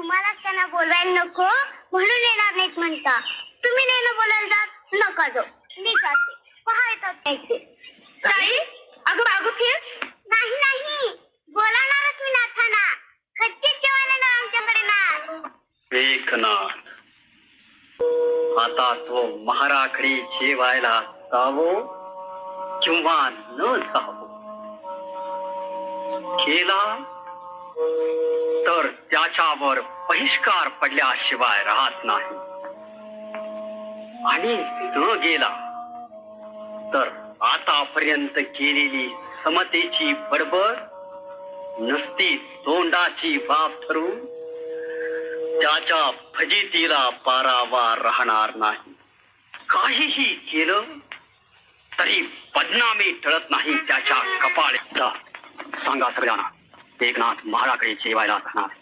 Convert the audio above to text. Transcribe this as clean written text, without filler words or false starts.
तुम्हालाच त्यांना बोलवायला नको म्हणून येणार नाहीत म्हणता. तुम्ही नेणं बोलायला जात नका जाऊ. मी जाते. पहा येतात त्याचे. ताई अगं बागू फिर. नाही नाही बोलावणारच मी नाथाना. खच्चीत जेवायला ना आमच्याकडे ना. एकनाथ आता तो महाराकडे जेवायला जावो किंवा न जावो, केला तर त्याच्यावर बहिष्कार पडल्याशिवाय राहत नाही, आणि न गेला तर आतापर्यंत केलेली समतेची बडबड नुसती तोंडाची बाब ठरून त्याच्या फजितीला पारावार राहणार नाही. काहीही केलं तरी बदनामी टळत नाही त्याच्या कपाळाचा. सांगा सगळ्यांना, एकनाथ महाराकडे जेवायला जाणार.